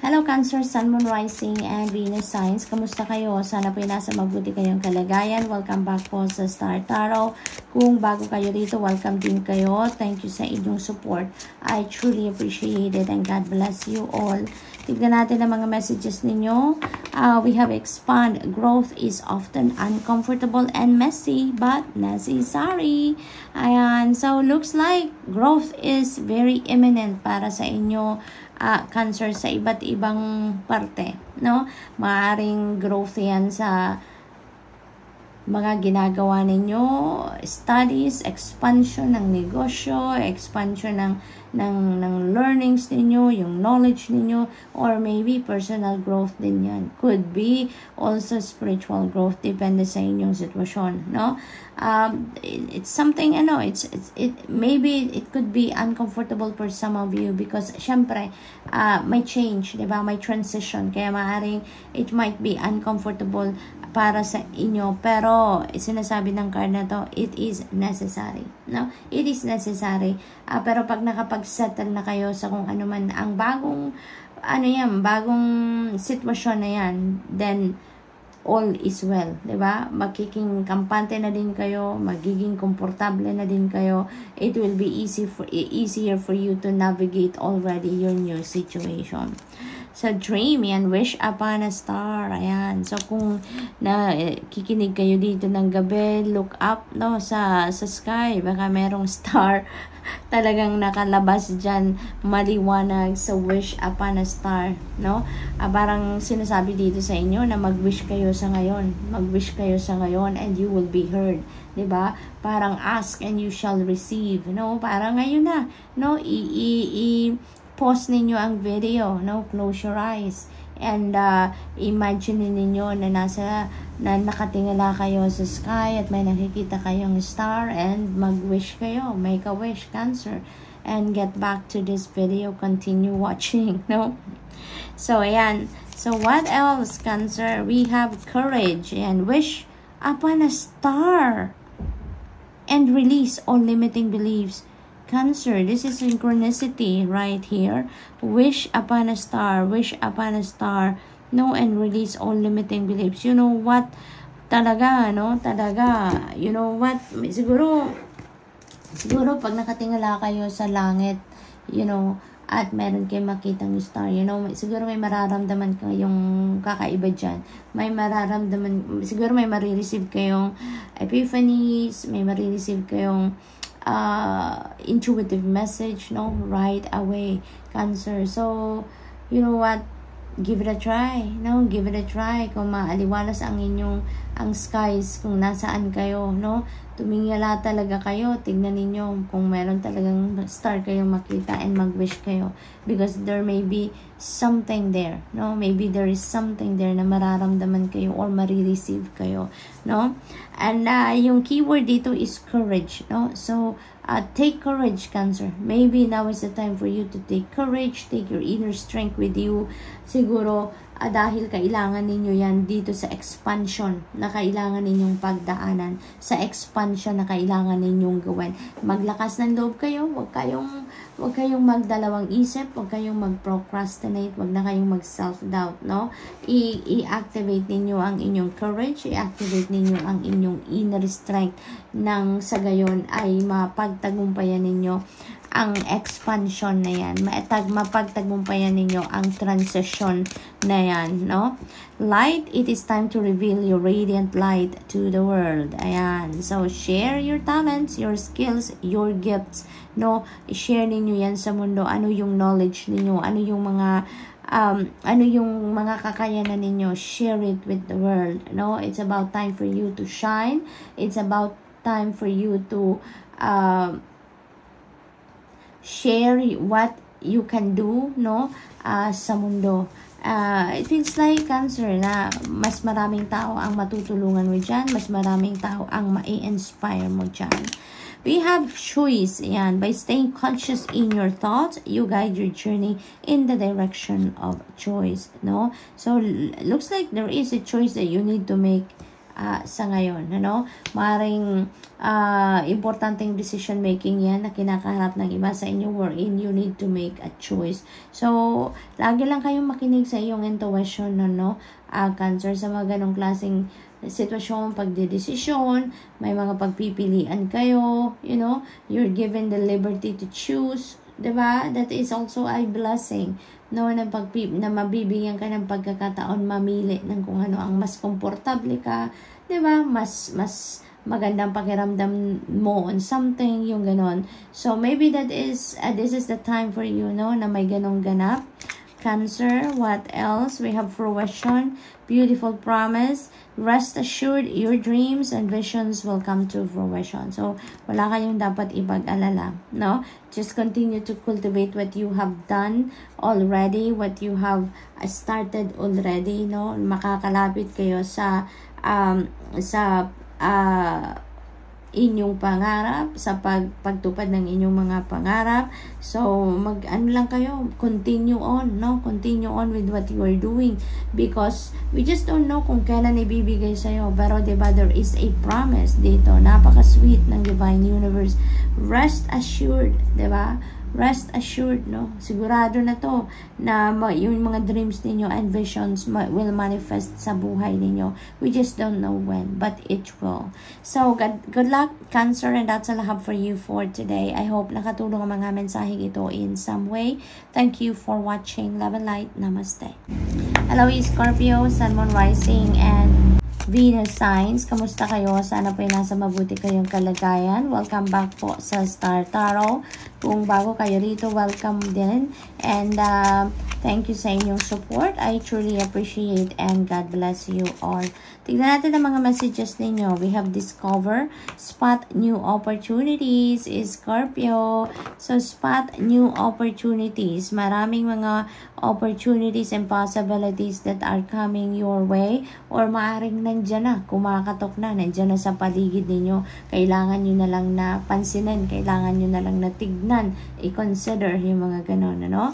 Hello Cancer, Sun, Moon, Rising, and Venus signs. Kamusta kayo? Sana po nasa mabuti kayong kalagayan. Welcome back po sa Star Tarot. Kung bago kayo dito, welcome din kayo. Thank you sa inyong support. I truly appreciate it and God bless you all. Tignan natin ang mga messages ninyo. We have expand. Growth is often uncomfortable and messy but necessary. Ayan. So, looks like growth is very imminent para sa inyo. Cancer sa iba't ibang parte, no? Maaring growth yan sa mga ginagawa ninyo, studies, expansion ng negosyo, expansion ng learnings ninyo, yung knowledge ninyo, or maybe personal growth din yan. Could be also spiritual growth, depende sa inyong sitwasyon, no? It's something, maybe it could be uncomfortable for some of you because syempre may change, diba? May transition, kaya maaring it might be uncomfortable para sa inyo, pero sinasabi ng card na to, it is necessary, no? It is necessary. Pero pag nakapag-settle na kayo sa kung ano man ang bagong sitwasyon na yan, then all is well, di ba? Magiging kampante na din kayo, magiging komportable na din kayo. It will be easier for you to navigate already your new situation. So, dream yan, wish upon a star. Ayan. So, kung kikinig kayo dito ng gabi, look up, no, sa sky. Baka merong star talagang nakalabas dyan, maliwanag sa wish upon a star, no? Parang sinasabi dito sa inyo na mag-wish kayo sa ngayon. Mag-wish kayo sa ngayon and you will be heard. Diba? Parang ask and you shall receive, no? Parang ngayon na, no? Pause ninyo ang video, no? Close your eyes and imagine ninyo na nakatingala kayo sa sky at may nakikita kayong star and mag-wish kayo, make a wish, Cancer, and get back to this video, continue watching, no? So ayan, so what else, Cancer? We have courage and wish upon a star and release all limiting beliefs. Cancer, this is synchronicity right here. Wish upon a star, no, and release all limiting beliefs. You know what? Talaga, no? You know what? Siguro pag nakatingala kayo sa langit, you know, at meron kayong makitang star, you know, siguro may mararamdaman kayong kakaiba dyan. Siguro may marireceive kayong epiphanies, may marireceive kayong intuitive message, no, right away, Cancer. So, you know what, give it a try, no, give it a try. Kung maaliwalas ang skies, kung nasaan kayo, no, tumingala talaga kayo, tignan ninyo kung meron talagang star kayong makita and mag-wish kayo, because there may be something there, no, maybe there is something there na mararamdaman kayo or marireceive kayo, no. And yung keyword dito is courage, no. So take courage, Cancer. Maybe now is the time for you to take courage, take your inner strength with you. Siguro dahil kailangan ninyo yan dito sa expansion na kailangan ninyong pagdaanan, sa expansion na kailangan ninyong gawin. Maglakas ng loob kayo, wag kayong magdalawang isip, wag kayong mag-procrastinate, wag na kayong mag-self-doubt, no? I-activate ninyo ang inyong courage, i-activate ninyo ang inyong inner strength, nang sa gayon ay mapagtagumpayan ninyo ang expansion na yan, mapagtagumpayan ninyo ang transition na yan, no? Light, it is time to reveal your radiant light to the world. Ayan, so share your talents, your skills, your gifts, no? I-share ninyo yan sa mundo. Ano yung knowledge ninyo, ano yung mga kakayanan ninyo, share it with the world, no? It's about time for you to shine. It's about time for you to share what you can do, no, sa mundo. It feels like, Cancer, na mas maraming tao ang matutulungan mo dyan, mas maraming tao ang ma-inspire mo dyan. We have choice, yan. By staying conscious in your thoughts, you guide your journey in the direction of choice, no? So, looks like there is a choice that you need to make sa ngayon, ano? Maring importanteng decision making yan na kinakaharap ng iba sa inyo, wherein you need to make a choice. So, lagi lang kayong makinig sa iyong intuition, no? Cancer, sa mga ganong klaseng sitwasyon, pagdedesisyon, may mga pagpipilian kayo, you know, you're given the liberty to choose, diba? That is also a blessing, no, na mabibigyan ka ng pagkakataon mamili ng kung ano ang mas komportable ka, diba? Mas magandang pakiramdam mo on something, yung ganon. So maybe that is this is the time for you, no, na may ganong ganap. Cancer, what else? We have fruition, beautiful promise, rest assured, your dreams and visions will come to fruition. So, wala kayong dapat ipag-alala, no? Just continue to cultivate what you have done already, what you have started already, no? Makakalapit kayo sa inyong pangarap, sa pagtupad ng inyong mga pangarap. So, ano lang kayo, continue on, no? Continue on with what you are doing, because we just don't know kung kailan ibibigay sa'yo. Pero, diba, there is a promise dito. Napaka-sweet ng Divine Universe. Rest assured, diba? Rest assured, no? Sigurado na to na yung mga dreams ninyo and visions will manifest sa buhay ninyo. We just don't know when, but it will. So, good luck, Cancer, and that's all I have for you for today. I hope nakatulong ang mga mensaheng ito in some way. Thank you for watching. Love and light. Namaste. Hello, Scorpio, Sun, Moon, Rising, and Venus signs. Kamusta kayo? Sana po nasa mabuti kayong kalagayan. Welcome back po sa Star Tarot. Kung bago kayo rito, welcome din. And thank you sa inyong support. I truly appreciate, and God bless you all. Tignan natin ang mga messages ninyo. We have discover, spot new opportunities, Scorpio. So, spot new opportunities. Maraming mga opportunities and possibilities that are coming your way, or maaring nandyan na, kumakatok na, nandyan na sa paligid ninyo. Kailangan nyo na lang na pansinin, kailangan nyo na lang na tignan, i-consider yung mga ganon, ano?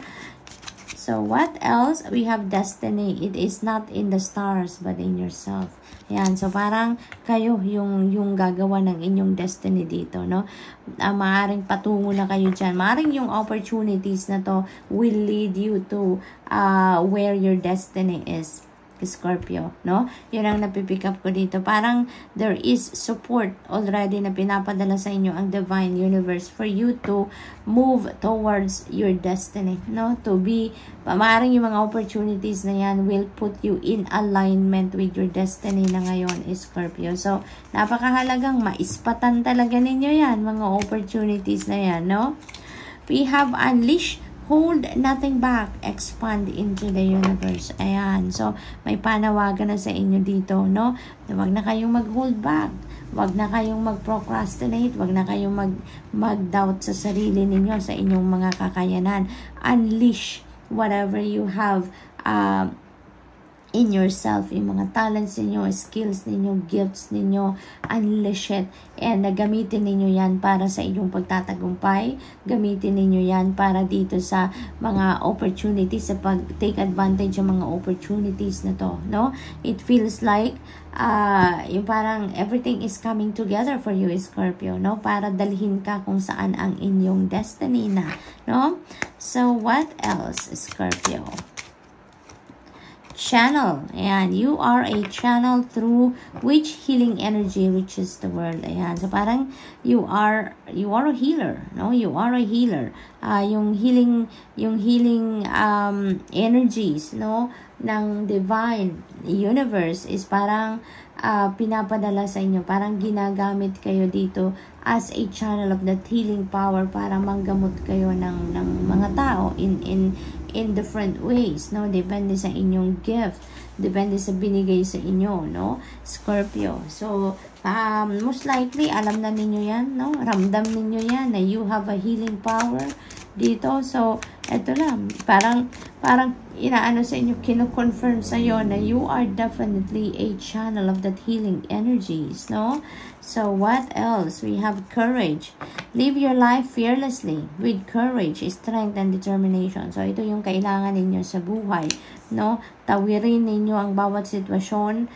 So, what else? We have destiny. It is not in the stars, but in yourself. Yan. So, parang kayo yung gagawa ng inyong destiny dito, no? Maaring patungo na kayo dyan. Maaring yung opportunities na to will lead you to where your destiny is, Scorpio, no? Yun ang napipick up ko dito. Parang there is support already na pinapadala sa inyo ang Divine Universe for you to move towards your destiny, no? To be, maaaring yung mga opportunities na yan will put you in alignment with your destiny na ngayon, Scorpio. So, napakahalagang maispatan talaga ninyo yan, mga opportunities na yan, no? We have unleashed, hold nothing back, expand into the universe. Ayan. So, may panawagan na sa inyo dito, no? Huwag na kayong mag-hold back. Huwag na kayong mag-procrastinate. Huwag na kayong mag-doubt sa sarili ninyo, sa inyong mga kakayanan. Unleash whatever you have in yourself, yung mga talents ninyo, skills ninyo, gifts ninyo, unleash it, and gamitin ninyo yan para sa inyong pagtatagumpay, gamitin ninyo yan para dito sa mga opportunities, sa pag-take advantage ng mga opportunities na to, no? It feels like, yung parang everything is coming together for you, Scorpio, no? Para dalhin ka kung saan ang inyong destiny na, no? So, what else, Scorpio? Channel. Ayan. You are a channel through which healing energy reaches the world. Ayan. So, parang you are a healer. No? You are a healer. Yung healing energies, no, ng Divine Universe is parang pinapadala sa inyo. Parang ginagamit kayo dito as a channel of that healing power para manggamot kayo ng mga tao in different ways, no? Depende sa inyong gift, depende sa binigay sa inyo, no, Scorpio. So, most likely, alam na ninyo yan, no? Ramdam ninyo yan na you have a healing power dito. So, eto lang, parang parang inaano sa inyo, kino-confirm sa iyo na you are definitely a channel of that healing energies, no? So what else? We have courage. Live your life fearlessly with courage, strength, and determination. So ito yung kailangan ninyo sa buhay, no? Tawirin ninyo ang bawat sitwasyon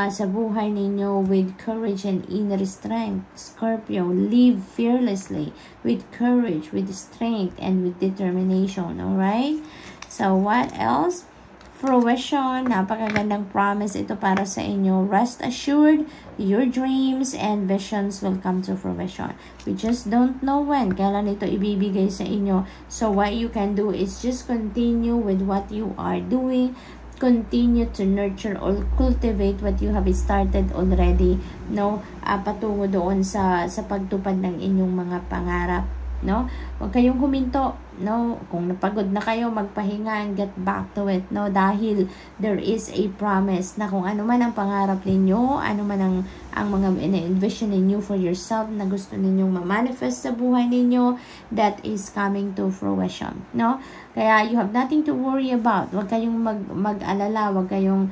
sa buhay ninyo with courage and inner strength. Scorpio, live fearlessly with courage, with strength, and with determination. Alright? So, what else? Fruition, napakagandang promise ito para sa inyo. Rest assured, your dreams and visions will come to fruition. We just don't know when, kailan ito ibibigay sa inyo. So, what you can do is just continue with what you are doing. Continue to nurture or cultivate what you have started already, no? Patungo doon sa pagtupad ng inyong mga pangarap, no? Huwag kayong huminto, no? Kung napagod na kayo, magpahinga and get back to it, no? Dahil there is a promise na kung ano man ang pangarap ninyo, ano man ang mga envision ninyo for yourself na gusto ninyong ma-manifest sa buhay ninyo, that is coming to fruition, no? Kaya you have nothing to worry about. Huwag kayong mag-alala, huwag kayong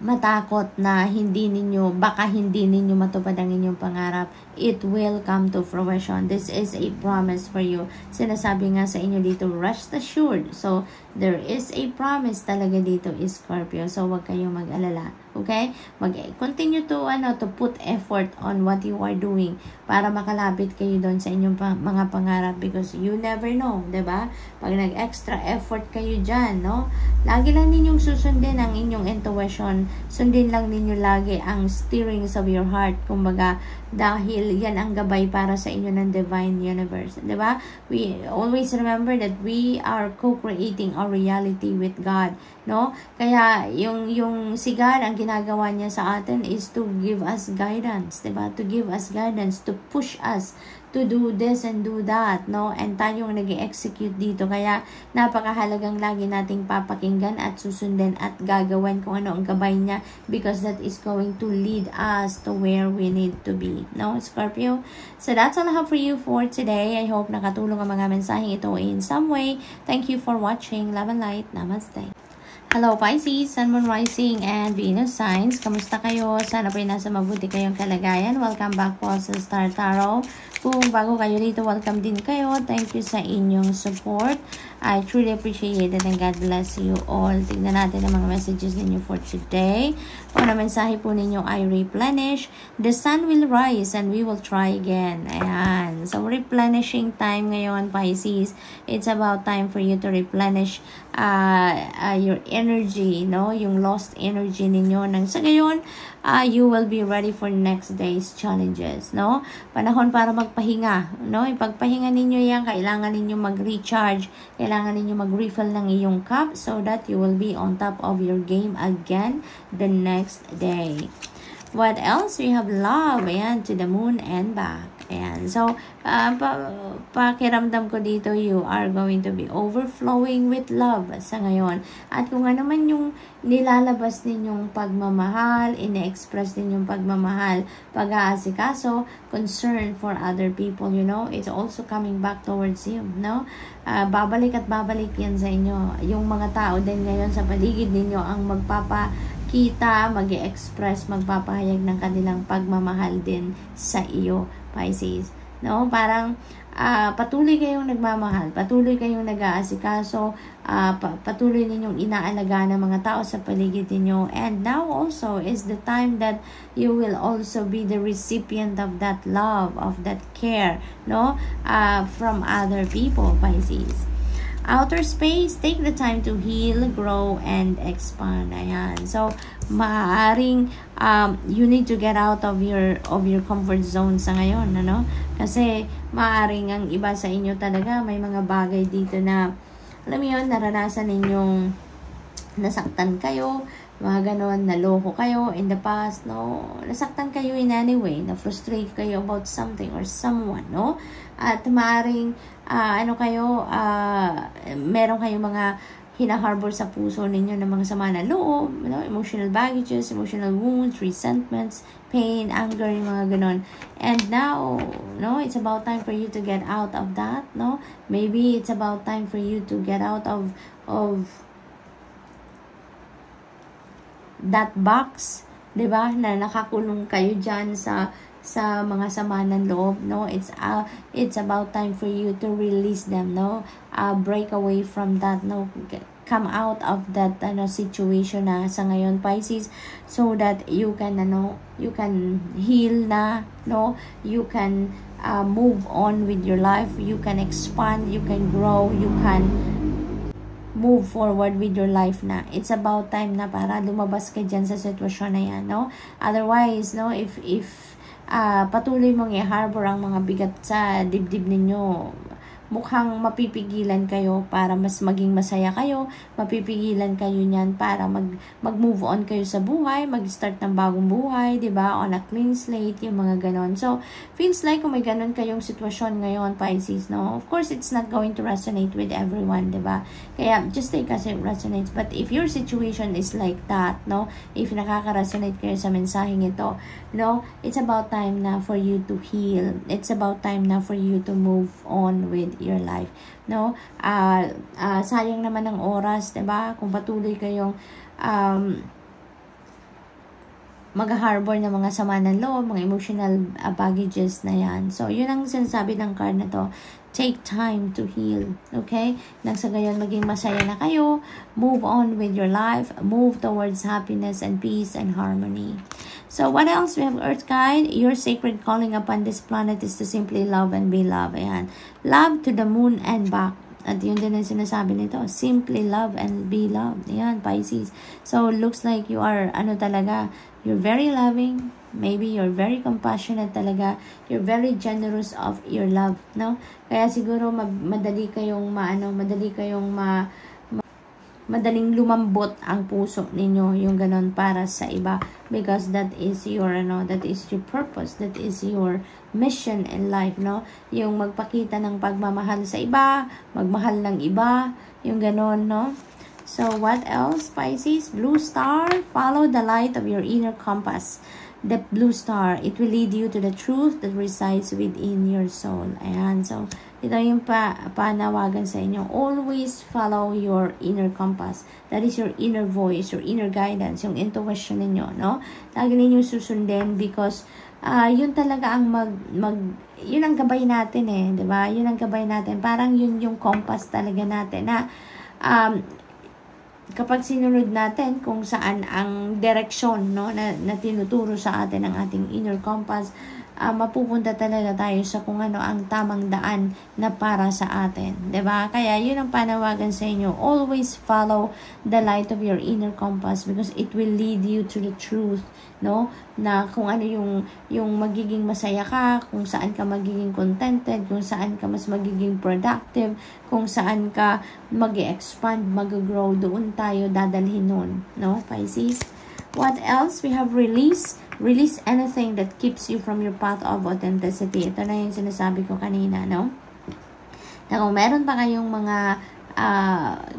matakot na baka hindi ninyo matupad ang inyong pangarap. It will come to fruition. This is a promise for you. Sinasabi nga sa inyo dito, rest assured. So, there is a promise talaga dito, Scorpio. So, huwag kayong mag-alala. Okay? Continue to put effort on what you are doing para makalapit kayo doon sa inyong mga pangarap, because you never know, 'di ba? Pag nag-extra effort kayo diyan, no? Lagi lang ninyong susundin ang inyong intuition. Sundin lang ninyo lagi ang steerings of your heart. Kumbaga, dahil yan ang gabay para sa inyo ng divine universe, 'di ba? We always remember that we are co-creating our reality with God, no? Kaya yung si God, ang ginagawa niya sa atin is to give us guidance, 'di ba? To give us guidance, to push us to do this and do that, no? And tayong nag-execute dito. Kaya napakahalagang lagi nating papakinggan at susundin at gagawin kung ano ang gabay niya, because that is going to lead us to where we need to be, no, Scorpio? So that's all I have for you for today. I hope nakatulong ang mga mensaheng ito in some way. Thank you for watching. Love and light. Namaste. Hello Pisces, Sun, Moon, Rising, and Venus signs. Kamusta kayo? Sana po nasa mabuti kayong kalagayan. Welcome back po sa Star Tarot. Kung bago kayo dito, welcome din kayo. Thank you sa inyong support. I truly appreciate it and God bless you all. Tignan natin ang mga messages ninyo for today. Kung na mensahe po ninyo ay replenish. The sun will rise and we will try again. Ayan. So, replenishing time ngayon, Pisces. It's about time for you to replenish your energy, no? Yung lost energy ninyo. Nang sa gayon, you will be ready for next day's challenges, no? Panahon para magpahinga, no? Ipagpahinga ninyo yan. Kailangan ninyo mag-recharge. Kailangan ninyo mag-refill ng iyong cup so that you will be on top of your game again the next day. What else? We have love. Ayan, to the moon and back. Ayan. So, pakiramdam ko dito, you are going to be overflowing with love sa ngayon. At kung ano man yung nilalabas ninyong pagmamahal, ine-express ninyong pagmamahal, pag-aasikaso, concern for other people, you know, it's also coming back towards you, no? Babalik at babalik yan sa inyo. Yung mga tao din ngayon sa paligid ninyo ang magpapakita, mag-express, magpapahayag ng kanilang pagmamahal din sa iyo, Pisces. No? Parang patuloy kayong nagmamahal, patuloy kayong nag-aasikaso, patuloy ninyong inaalagaan ng mga tao sa paligid ninyo. And now also is the time that you will also be the recipient of that love, of that care, no? From other people, Pisces. Outer space, take the time to heal, grow, and expand. Ayan. So, maaaring you need to get out of your comfort zone sa ngayon, ano? Kasi maaaring ang iba sa inyo talaga may mga bagay dito na, alam mo yun, naranasan ninyong nasaktan kayo, mga ganon, naloko kayo in the past, no? Nasaktan kayo in any way, na-frustrate kayo about something or someone, no? At maaaring, meron kayong mga hinaharbor sa puso ninyo ng mga sama na loob, emotional baggages, emotional wounds, resentments, pain, anger, yung mga ganon. And now, it's about time for you to get out of that, Maybe it's about time for you to get out of that box, 'di ba? Na nakakulong kayo diyan sa mga sama ng loob, it's about time for you to release them, break away from that, come out of that situation na sa ngayon, Pisces, so that you can heal na, you can move on with your life, you can expand, you can grow, you can move forward with your life na. It's about time na para lumabas ka dyan sa sitwasyon na yan, Otherwise, if patuloy mong i-harbor ang mga bigat sa dibdib ninyo, mukhang mapipigilan kayo para mas maging masaya kayo, mapipigilan kayo niyan para mag-move on kayo sa buhay, mag-start ng bagong buhay, 'di ba? On a clean slate, yung mga ganon. So, feels like kung may ganon kayong sitwasyon ngayon, Pisces, Of course, it's not going to resonate with everyone, 'di ba? Kaya just take as it resonates. But if your situation is like that, if nakaka-resonate kayo sa mensaheng ito, it's about time na for you to heal. It's about time na for you to move on with your life, sayang naman ng oras, 'di ba? Kung patuloy kayong mag-harbor ng mga sama ng loob, mga emotional baggages na yan. So, yun ang sinasabi ng card na to. Take time to heal, okay? Nang sa gayon, maging masaya na kayo, move on with your life, move towards happiness and peace and harmony. So, what else? We have Earth Guide. Your sacred calling upon this planet is to simply love and be loved. Ayan. Love to the moon and back. At yun din ang sinasabi nito. Simply love and be loved. Ayan, Pisces. So, looks like you are, you're very loving. Maybe you're very compassionate talaga. You're very generous of your love, Kaya siguro madaling lumambot ang puso ninyo, yung ganon para sa iba, because that is your purpose, that is your mission in life, yung magpakita ng pagmamahal sa iba, magmahal ng iba, yung ganon, So what else, Pisces? Blue star, follow the light of your inner compass. The blue star, it will lead you to the truth that resides within your soul. Ayan, so ito yung panawagan sa inyo. Always follow your inner compass. That is your inner voice, your inner guidance, yung intuition ninyo, Lagi ninyo susundin because yun talaga ang yun ang gabay natin di ba? Yun ang gabay natin. Parang yun yung compass talaga natin na kapag sinunod natin kung saan ang direksyon na tinuturo sa atin ng ating inner compass, mapupunta talaga tayo sa kung ano ang tamang daan na para sa atin, 'di ba? Kaya yun ang panawagan sa inyo. Always follow the light of your inner compass because it will lead you to the truth, na kung ano yung magiging masaya ka, kung saan ka magiging contented, kung saan ka mas magiging productive, kung saan ka mag-expand, mag-grow, doon tayo dadalhin nun, Pisces? What else? We have release anything that keeps you from your path of authenticity. Ito na yung sinasabi ko kanina, na kung meron pa kayong mga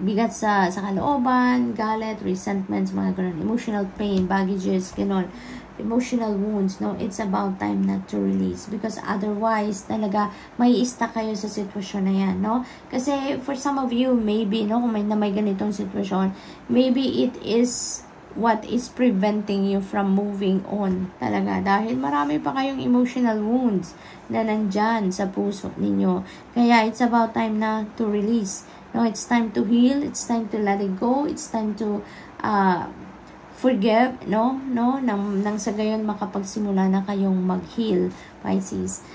bigat sa kalooban, galit, resentments, mga ganun, emotional pain, baggages, ganun, emotional wounds, it's about time not to release because otherwise talaga may stuck kayo sa sitwasyon na yan, kasi for some of you, maybe, kung may ganitong sitwasyon, maybe it is what is preventing you from moving on talaga dahil marami pa kayong emotional wounds na nandyan sa puso ninyo. Kaya it's about time na to release. It's time to heal, it's time to let it go, it's time to forgive, nang sa gayon makapagsimula na kayong mag-heal, Pisces.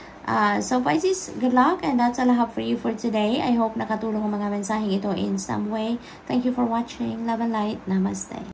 So Pisces, good luck, and that's all I have for you for today. I hope nakatulong ang mga mensaheng ito in some way. Thank you for watching. Love and light. Namaste.